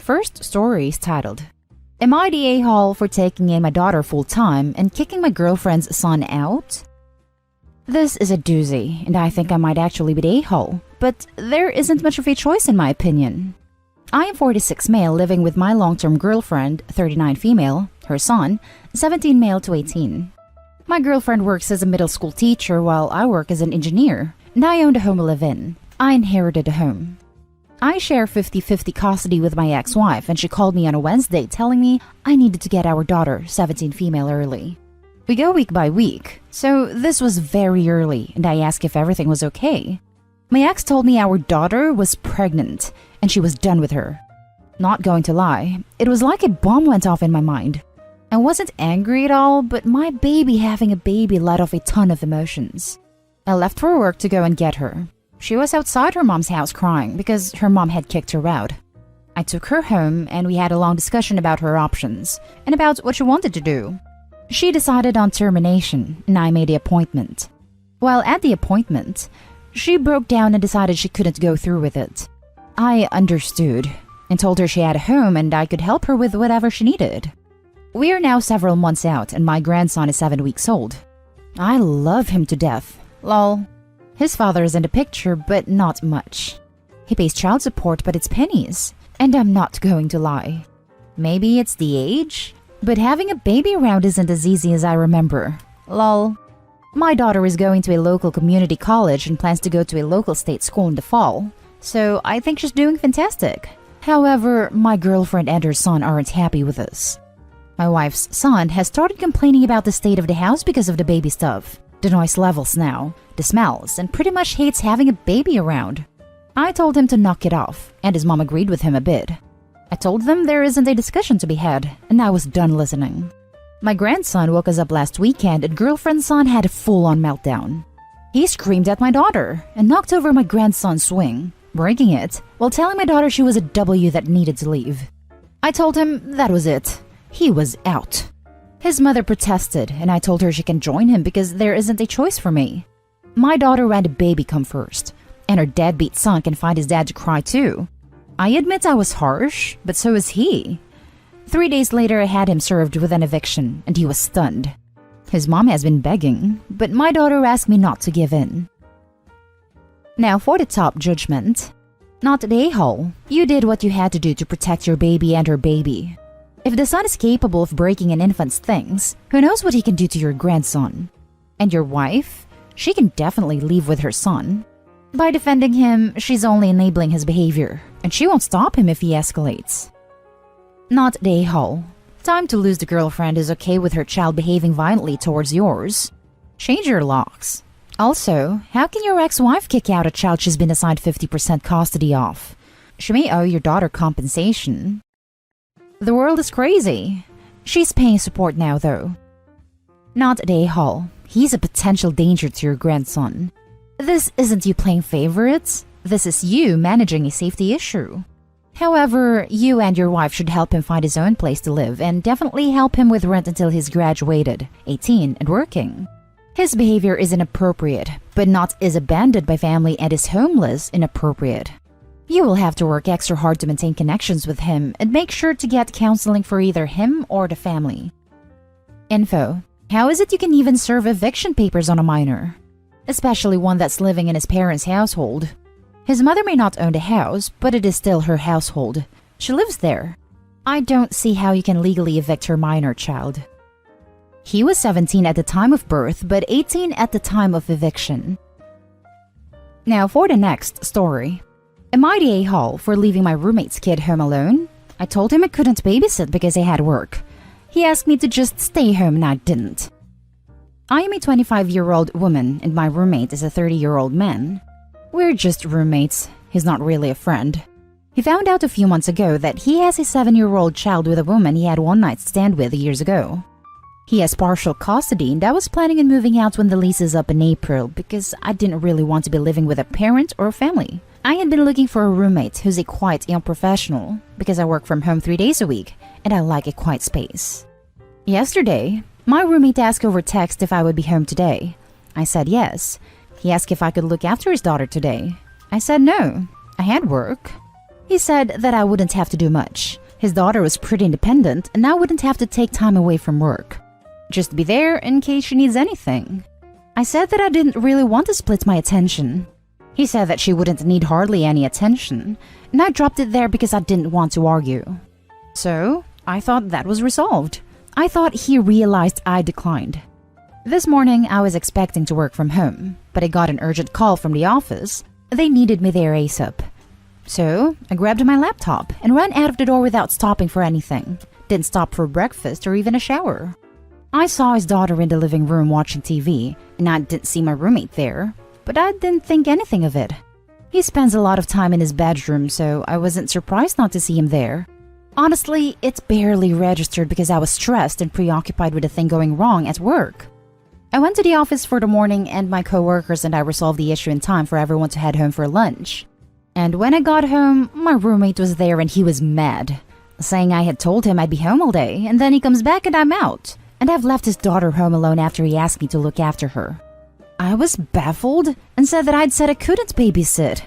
First story is titled, Am I the a-hole for taking in my daughter full-time and kicking my girlfriend's son out? This is a doozy, and I think I might actually be the a-hole, but there isn't much of a choice in my opinion. I am 46 male living with my long-term girlfriend, 39 female, her son, 17 male to 18. My girlfriend works as a middle school teacher while I work as an engineer, and I own the home I live in. I inherited the home. I share 50-50 custody with my ex-wife, and she called me on a Wednesday telling me I needed to get our daughter, 17 female, early. We go week by week, so this was very early, and I asked if everything was okay. My ex told me our daughter was pregnant, and she was done with her. Not going to lie, it was like a bomb went off in my mind. I wasn't angry at all, but my baby having a baby let off a ton of emotions. I left for work to go and get her. She was outside her mom's house crying because her mom had kicked her out. I took her home and we had a long discussion about her options and about what she wanted to do. She decided on termination and I made the appointment. While at the appointment, she broke down and decided she couldn't go through with it. I understood and told her she had a home and I could help her with whatever she needed. We are now several months out and my grandson is 7 weeks old. I love him to death. Lol. His father is in the picture, but not much. He pays child support, but it's pennies. And I'm not going to lie. Maybe it's the age? But having a baby around isn't as easy as I remember. Lol. My daughter is going to a local community college and plans to go to a local state school in the fall. So I think she's doing fantastic. However, my girlfriend and her son aren't happy with this. My wife's son has started complaining about the state of the house because of the baby stuff. The noise levels now, the smells, and pretty much hates having a baby around. I told him to knock it off, and his mom agreed with him a bit. I told them there isn't a discussion to be had, and I was done listening. My grandson woke us up last weekend and girlfriend's son had a full-on meltdown. He screamed at my daughter and knocked over my grandson's swing, breaking it, while telling my daughter she was a W that needed to leave. I told him that was it. He was out. His mother protested, and I told her she can join him because there isn't a choice for me. My daughter ran the baby come first, and her deadbeat son can find his dad to cry too. I admit I was harsh, but so is he. 3 days later, I had him served with an eviction, and he was stunned. His mom has been begging, but my daughter asked me not to give in. Now for the top judgment. Not the a-hole. You did what you had to do to protect your baby and her baby. If the son is capable of breaking an infant's things, who knows what he can do to your grandson? And your wife? She can definitely leave with her son. By defending him, she's only enabling his behavior, and she won't stop him if he escalates. Not the a-hole. Time to lose the girlfriend is okay with her child behaving violently towards yours. Change your locks. Also, how can your ex-wife kick out a child she's been assigned 50% custody of? She may owe your daughter compensation. The world is crazy. She's paying support now, though. Not the a-hole. He's a potential danger to your grandson. This isn't you playing favorites. This is you managing a safety issue. However, you and your wife should help him find his own place to live and definitely help him with rent until he's graduated, 18, and working. His behavior is inappropriate, but not is abandoned by family and is homeless inappropriate. You will have to work extra hard to maintain connections with him and make sure to get counseling for either him or the family. Info. How is it you can even serve eviction papers on a minor? Especially one that's living in his parents' household. His mother may not own the house, but it is still her household. She lives there. I don't see how you can legally evict her minor child. He was 17 at the time of birth, but 18 at the time of eviction. Now for the next story. Am I the a-hole for leaving my roommate's kid home alone? I told him I couldn't babysit because I had work. He asked me to just stay home and I didn't. I am a 25-year-old woman and my roommate is a 30-year-old man. We're just roommates. He's not really a friend. He found out a few months ago that he has a 7-year-old child with a woman he had one night stand with years ago. He has partial custody and I was planning on moving out when the lease is up in April because I didn't really want to be living with a parent or a family. I had been looking for a roommate who's a quiet young professional because I work from home 3 days a week and I like a quiet space. Yesterday, my roommate asked over text if I would be home today. I said yes. He asked if I could look after his daughter today. I said no. I had work. He said that I wouldn't have to do much. His daughter was pretty independent and I wouldn't have to take time away from work. Just be there in case she needs anything. I said that I didn't really want to split my attention. He said that she wouldn't need hardly any attention, and I dropped it there because I didn't want to argue. So, I thought that was resolved. I thought he realized I declined. This morning, I was expecting to work from home, but I got an urgent call from the office. They needed me there ASAP. So, I grabbed my laptop and ran out of the door without stopping for anything. Didn't stop for breakfast or even a shower. I saw his daughter in the living room watching TV, and I didn't see my roommate there, but I didn't think anything of it. He spends a lot of time in his bedroom, so I wasn't surprised not to see him there. Honestly, it's barely registered because I was stressed and preoccupied with a thing going wrong at work. I went to the office for the morning and my coworkers and I resolved the issue in time for everyone to head home for lunch. And when I got home, my roommate was there and he was mad, saying I had told him I'd be home all day and then he comes back and I'm out. And I've left his daughter home alone after he asked me to look after her. I was baffled and said that I'd said I couldn't babysit.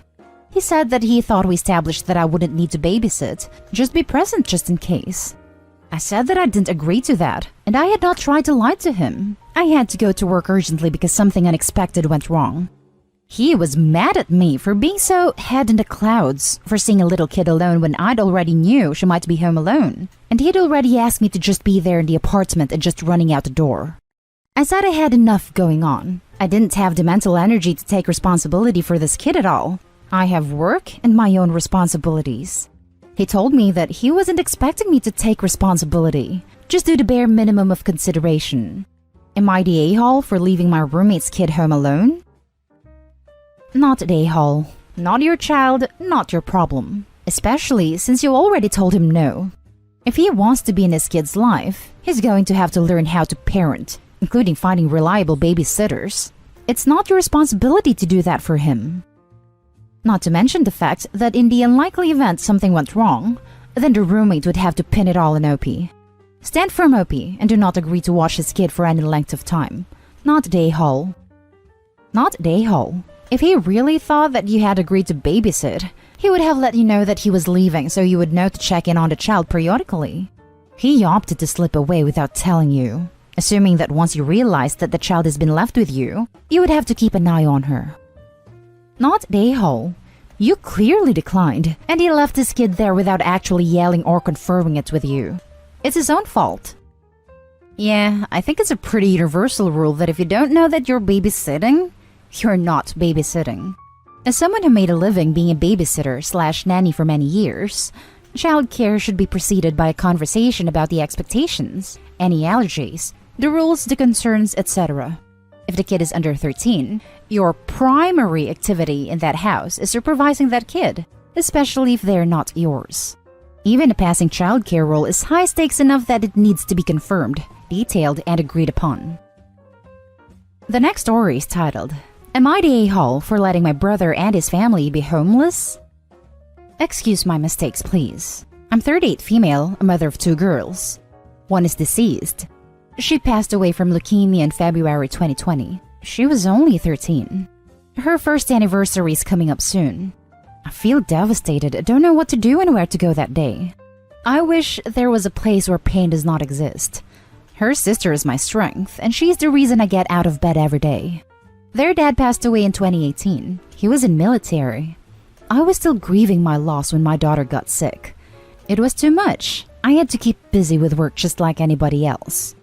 He said that he thought we established that I wouldn't need to babysit, just be present just in case. I said that I didn't agree to that, and I had not tried to lie to him. I had to go to work urgently because something unexpected went wrong. He was mad at me for being so head in the clouds, for seeing a little kid alone when I'd already knew she might be home alone, and he'd already asked me to just be there in the apartment and just running out the door. I said I had enough going on. I didn't have the mental energy to take responsibility for this kid at all. I have work and my own responsibilities. He told me that he wasn't expecting me to take responsibility, just do the bare minimum of consideration. Am I the a-hole for leaving my roommate's kid home alone? Not the a-hole. Not your child, not your problem. Especially since you already told him no. If he wants to be in his kid's life, he's going to have to learn how to parent, including finding reliable babysitters. It's not your responsibility to do that for him. Not to mention the fact that in the unlikely event something went wrong, then the roommate would have to pin it all on OP. Stand firm, OP, and do not agree to watch his kid for any length of time. Not the a-hole. Not the a-hole. If he really thought that you had agreed to babysit, he would have let you know that he was leaving so you would know to check in on the child periodically. He opted to slip away without telling you, assuming that once you realized that the child has been left with you, you would have to keep an eye on her. Not the a-hole. You clearly declined, and he left his kid there without actually yelling or confirming it with you. It's his own fault. Yeah, I think it's a pretty universal rule that if you don't know that you're babysitting, you're not babysitting. As someone who made a living being a babysitter/nanny for many years, childcare should be preceded by a conversation about the expectations, any allergies, the rules, the concerns, etc. If the kid is under 13, your primary activity in that house is supervising that kid, especially if they're not yours. Even a passing childcare role is high stakes enough that it needs to be confirmed, detailed, and agreed upon. The next story is titled, Am I the a-hole for letting my brother and his family be homeless? Excuse my mistakes, please. I'm 38 female, a mother of 2 girls. One is deceased. She passed away from leukemia in February 2020. She was only 13. Her first anniversary is coming up soon. I feel devastated. I don't know what to do and where to go that day. I wish there was a place where pain does not exist. Her sister is my strength, and she's the reason I get out of bed every day. Their dad passed away in 2018. He was in military. I was still grieving my loss when my daughter got sick. It was too much. I had to keep busy with work just like anybody else.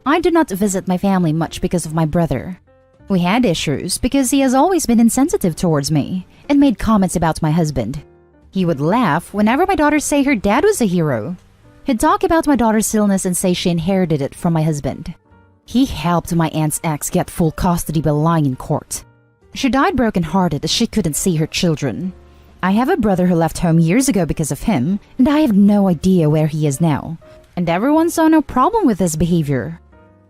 I do not visit my family much because of my brother. We had issues because he has always been insensitive towards me and made comments about my husband. He would laugh whenever my daughters say her dad was a hero. He'd talk about my daughter's illness and say she inherited it from my husband. He helped my aunt's ex get full custody by lying in court. She died broken-hearted as she couldn't see her children. I have a brother who left home years ago because of him, and I have no idea where he is now. And everyone saw no problem with his behavior.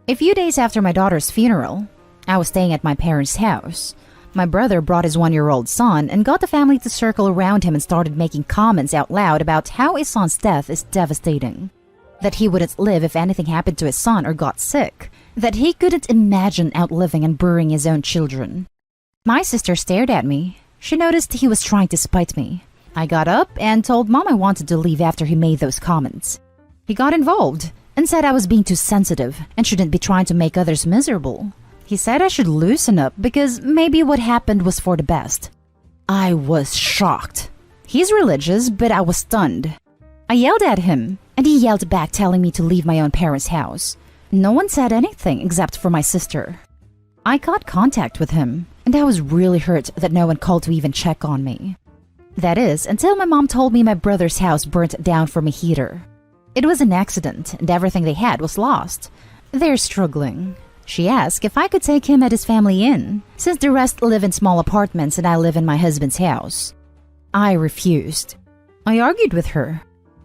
A few days after my daughter's funeral, I was staying at my parents' house. My brother brought his 1-year-old son and got the family to circle around him and started making comments out loud about how his son's death is devastating. That he wouldn't live if anything happened to his son or got sick. That he couldn't imagine outliving and burying his own children. My sister stared at me. She noticed he was trying to spite me. I got up and told Mom I wanted to leave after he made those comments. He got involved and said I was being too sensitive and shouldn't be trying to make others miserable. He said I should loosen up because maybe what happened was for the best. I was shocked. He's religious, but I was stunned. I yelled at him, and he yelled back telling me to leave my own parents' house. No one said anything except for my sister. I got contact with him, and I was really hurt that no one called to even check on me. That is, until my mom told me my brother's house burnt down from a heater. It was an accident, and everything they had was lost. They're struggling. She asked if I could take him at his family inn, since the rest live in small apartments and I live in my husband's house. I refused. I argued with her,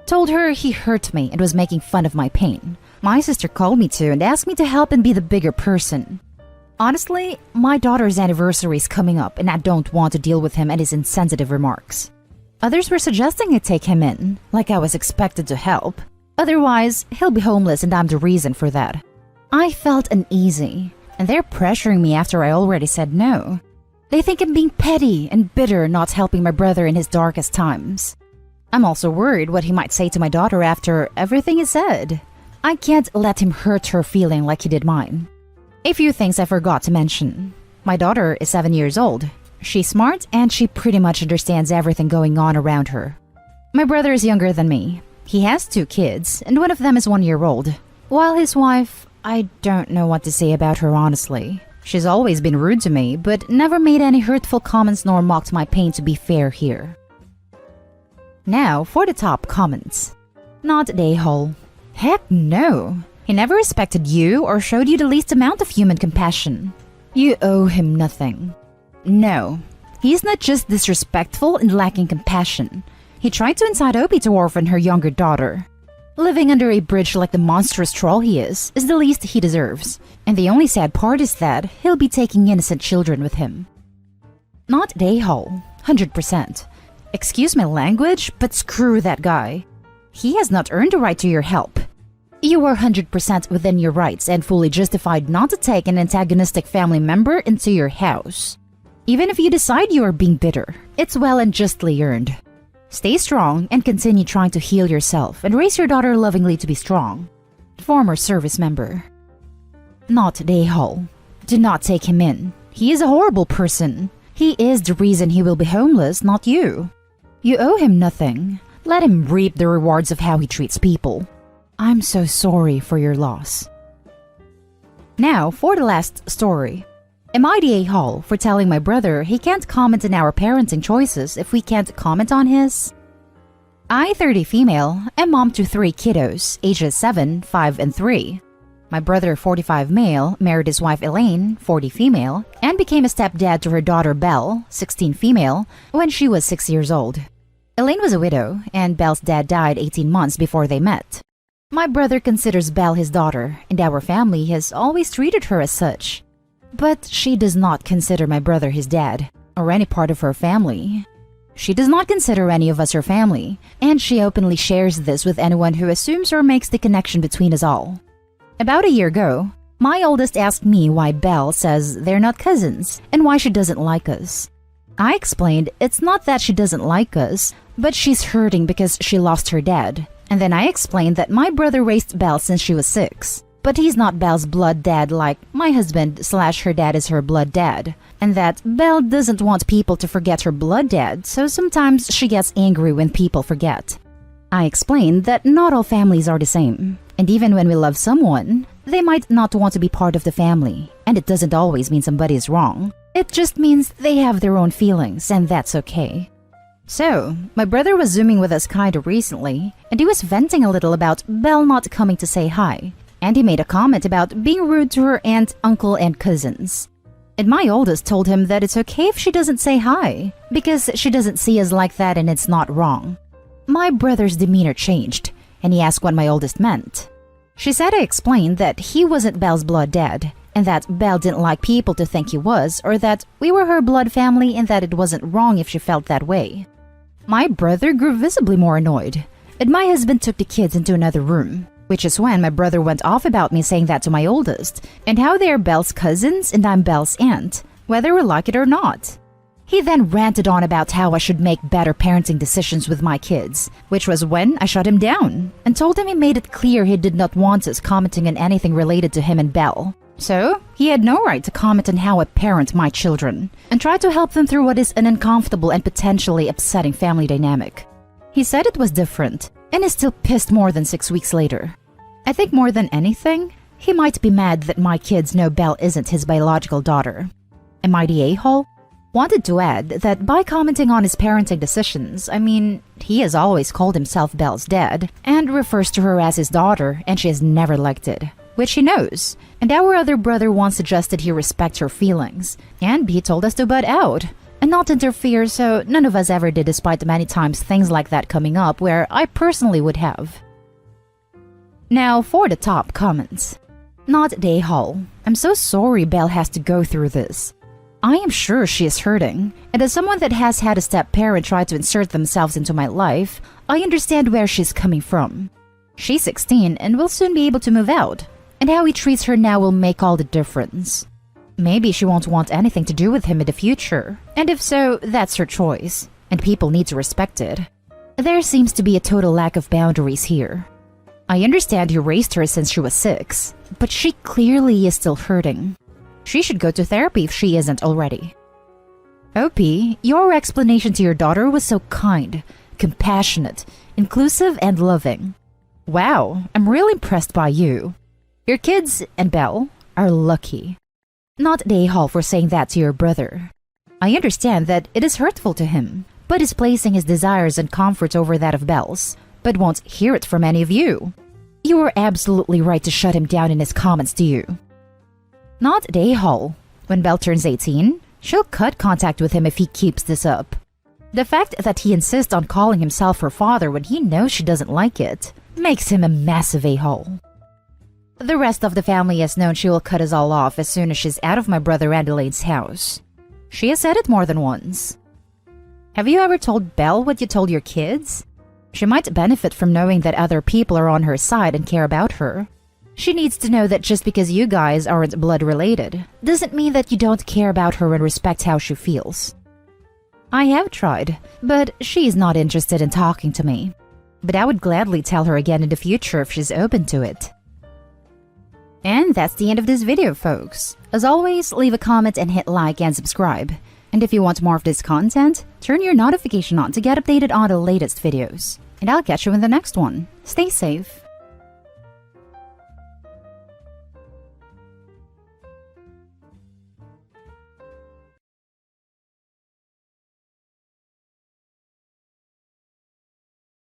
told her he hurt me and was making fun of my pain. My sister called me to and asked me to help and be the bigger person. Honestly, my daughter's anniversary is coming up and I don't want to deal with him and his insensitive remarks. Others were suggesting I take him in, like I was expected to help. Otherwise, he'll be homeless and I'm the reason for that. I felt uneasy, and they're pressuring me after I already said no. They think I'm being petty and bitter not helping my brother in his darkest times. I'm also worried what he might say to my daughter after everything is said. I can't let him hurt her feeling like he did mine. A few things I forgot to mention. My daughter is 7 years old. She's smart and she pretty much understands everything going on around her. My brother is younger than me. He has 2 kids and one of them is 1 year old. While his wife, I don't know what to say about her honestly. She's always been rude to me but never made any hurtful comments nor mocked my pain, to be fair here. Now for the top comments. Not an a-hole. Heck no. He never respected you or showed you the least amount of human compassion. You owe him nothing. No, he's not just disrespectful and lacking compassion. He tried to incite Opie to orphan her younger daughter. Living under a bridge like the monstrous troll he is the least he deserves. And the only sad part is that he'll be taking innocent children with him. Not an a-hole, 100%. Excuse my language, but screw that guy. He has not earned the right to your help. You are 100% within your rights and fully justified not to take an antagonistic family member into your house. Even if you decide you are being bitter, it's well and justly earned. Stay strong and continue trying to heal yourself and raise your daughter lovingly to be strong. Former service member. Not an a-hole. Do not take him in. He is a horrible person. He is the reason he will be homeless, not you. You owe him nothing. Let him reap the rewards of how he treats people. I'm so sorry for your loss. Now for the last story. Am I the a-hole for telling my brother he can't comment on our parenting choices if we can't comment on his? I, 30 female, am mom to 3 kiddos, ages 7, 5, and 3. My brother, 45 male, married his wife Elaine, 40 female, and became a stepdad to her daughter Belle, 16 female, when she was 6 years old. Elaine was a widow, and Belle's dad died 18 months before they met. My brother considers Belle his daughter, and our family has always treated her as such. But she does not consider my brother his dad, or any part of her family. She does not consider any of us her family, and she openly shares this with anyone who assumes or makes the connection between us all. About a year ago, my oldest asked me why Belle says they're not cousins, and why she doesn't like us. I explained it's not that she doesn't like us, but she's hurting because she lost her dad. And then I explained that my brother raised Belle since she was 6. But he's not Belle's blood dad like my husband/her dad is her blood dad. And that Belle doesn't want people to forget her blood dad, so sometimes she gets angry when people forget. I explained that not all families are the same. And even when we love someone, they might not want to be part of the family. And it doesn't always mean somebody is wrong. It just means they have their own feelings, and that's okay. So, my brother was Zooming with us kinda recently, and he was venting a little about Belle not coming to say hi, and he made a comment about being rude to her aunt, uncle, and cousins. And my oldest told him that it's okay if she doesn't say hi, because she doesn't see us like that and it's not wrong. My brother's demeanor changed, and he asked what my oldest meant. She said I explained that he wasn't Belle's blood dad, and that Belle didn't like people to think he was, or that we were her blood family and that it wasn't wrong if she felt that way. My brother grew visibly more annoyed, and my husband took the kids into another room, which is when my brother went off about me saying that to my oldest, and how they are Belle's cousins and I'm Belle's aunt, whether we like it or not. He then ranted on about how I should make better parenting decisions with my kids, which was when I shut him down and told him he made it clear he did not want us commenting on anything related to him and Belle. So, he had no right to comment on how I parent my children and try to help them through what is an uncomfortable and potentially upsetting family dynamic. He said it was different and is still pissed more than 6 weeks later. I think more than anything, he might be mad that my kids know Belle isn't his biological daughter. Am I the a-hole? Wanted to add that by commenting on his parenting decisions, he has always called himself Belle's dad and refers to her as his daughter, and she has never liked it, which he knows. And our other brother once suggested he respect her feelings, and he told us to butt out and not interfere, so none of us ever did, despite the many times things like that coming up where I personally would have. Now for the top comments. Not the a-hole. I'm so sorry Belle has to go through this. I am sure she is hurting, and as someone that has had a step-parent try to insert themselves into my life, I understand where she's coming from. She's 16 and will soon be able to move out, and how he treats her now will make all the difference. Maybe she won't want anything to do with him in the future, and if so, that's her choice, and people need to respect it. There seems to be a total lack of boundaries here. I understand he raised her since she was 6, but she clearly is still hurting. She should go to therapy if she isn't already. OP, your explanation to your daughter was so kind, compassionate, inclusive, and loving. Wow, I'm really impressed by you. Your kids and Belle are lucky. Not the a-hole for saying that to your brother. I understand that it is hurtful to him, but is placing his desires and comfort over that of Belle's, but won't hear it from any of you. You are absolutely right to shut him down in his comments to you. Not the a-hole. When Belle turns 18, she'll cut contact with him if he keeps this up. The fact that he insists on calling himself her father when he knows she doesn't like it makes him a massive a-hole. The rest of the family has known she will cut us all off as soon as she's out of my brother Adelaide's house. She has said it more than once. Have you ever told Belle what you told your kids? She might benefit from knowing that other people are on her side and care about her. She needs to know that just because you guys aren't blood related doesn't mean that you don't care about her and respect how she feels. I have tried, but she's not interested in talking to me. But I would gladly tell her again in the future if she's open to it. And that's the end of this video, folks. As always, leave a comment and hit like and subscribe. And if you want more of this content, turn your notification on to get updated on the latest videos. And I'll catch you in the next one. Stay safe.